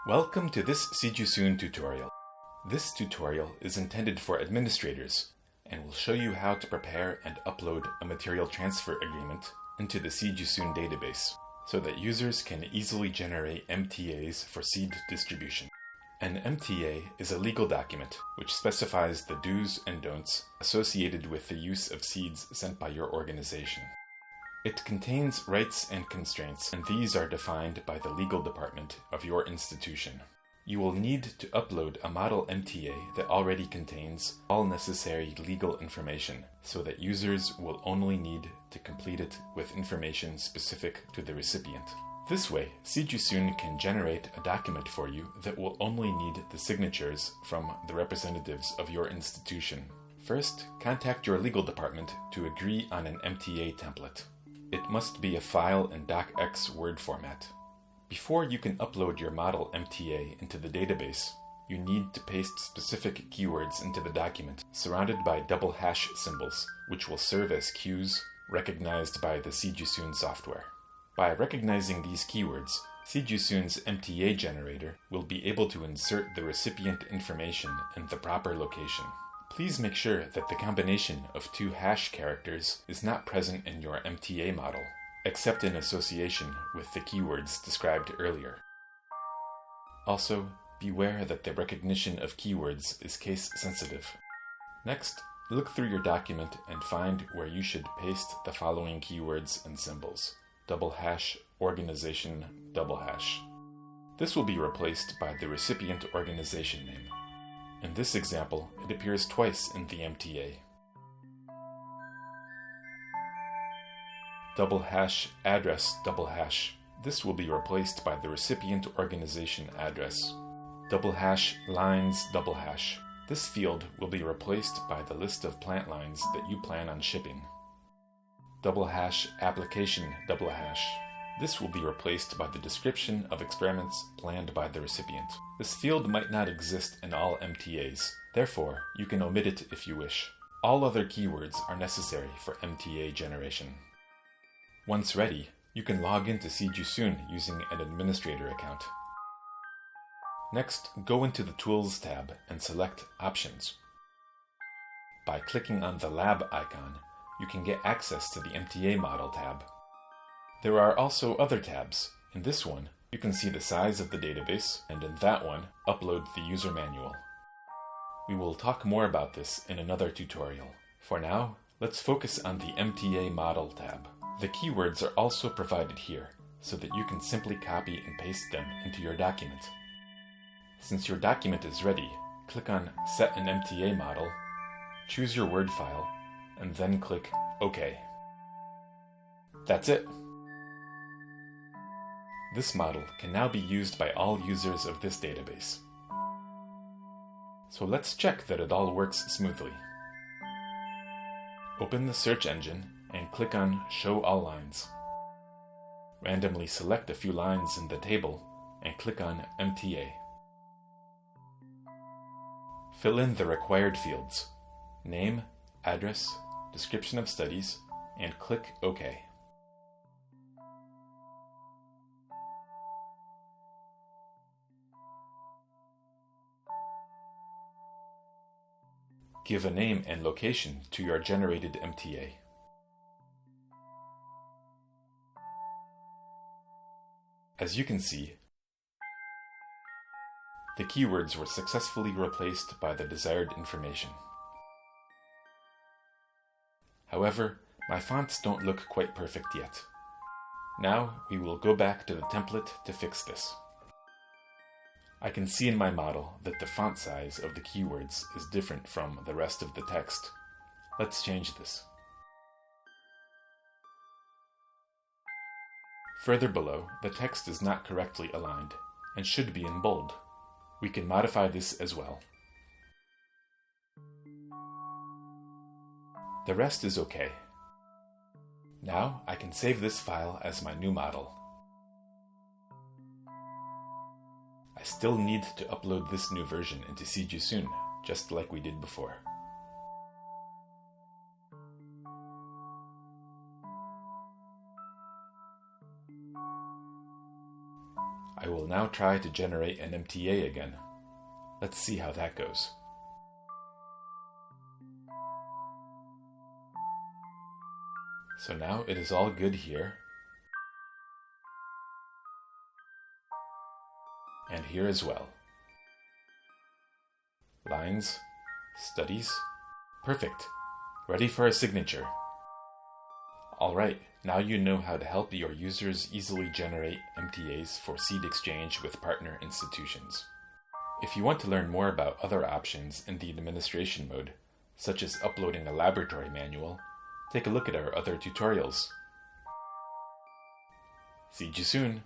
Welcome to this SeedUSoon tutorial. This tutorial is intended for administrators and will show you how to prepare and upload a material transfer agreement into the SeedUSoon database so that users can easily generate MTAs for seed distribution. An MTA is a legal document which specifies the do's and don'ts associated with the use of seeds sent by your organization. It contains rights and constraints, and these are defined by the legal department of your institution. You will need to upload a model MTA that already contains all necessary legal information so that users will only need to complete it with information specific to the recipient. This way, SeedUSoon can generate a document for you that will only need the signatures from the representatives of your institution. First, contact your legal department to agree on an MTA template. It must be a file in docx Word format. Before you can upload your model MTA into the database, you need to paste specific keywords into the document, surrounded by double hash symbols, which will serve as cues recognized by the SeedUSoon software. By recognizing these keywords, SeedUSoon's MTA generator will be able to insert the recipient information in the proper location. Please make sure that the combination of two hash characters is not present in your MTA model, except in association with the keywords described earlier. Also, beware that the recognition of keywords is case sensitive. Next, look through your document and find where you should paste the following keywords and symbols: double hash, organization, double hash. This will be replaced by the recipient organization name. In this example, it appears twice in the MTA. Double hash, address, double hash. This will be replaced by the recipient organization address. Double hash, lines, double hash. This field will be replaced by the list of plant lines that you plan on shipping. Double hash, application, double hash. This will be replaced by the description of experiments planned by the recipient. This field might not exist in all MTAs, therefore you can omit it if you wish. All other keywords are necessary for MTA generation. Once ready, you can log into SeedUSoon using an administrator account. Next, go into the Tools tab and select Options. By clicking on the lab icon, you can get access to the MTA Model tab. There are also other tabs. In this one, you can see the size of the database, and in that one, upload the user manual. We will talk more about this in another tutorial. For now, let's focus on the MTA Model tab. The keywords are also provided here, so that you can simply copy and paste them into your document. Since your document is ready, click on Set an MTA Model, choose your Word file, and then click OK. That's it! This model can now be used by all users of this database. So let's check that it all works smoothly. Open the search engine and click on Show All Lines. Randomly select a few lines in the table and click on MTA. Fill in the required fields: name, address, description of studies, and click OK. Give a name and location to your generated MTA. As you can see, the keywords were successfully replaced by the desired information. However, my fonts don't look quite perfect yet. Now we will go back to the template to fix this. I can see in my model that the font size of the keywords is different from the rest of the text. Let's change this. Further below, the text is not correctly aligned and should be in bold. We can modify this as well. The rest is okay. Now I can save this file as my new model. I still need to upload this new version into SeedUSoon, just like we did before. I I will now try to generate an MTA again. Let's see how that goes. So now it is all good here. And here as well. Lines, studies. Perfect. Ready for a signature. Alright, now you know how to help your users easily generate MTAs for seed exchange with partner institutions. If you want to learn more about other options in the administration mode, such as uploading a laboratory manual, take a look at our other tutorials. See you soon!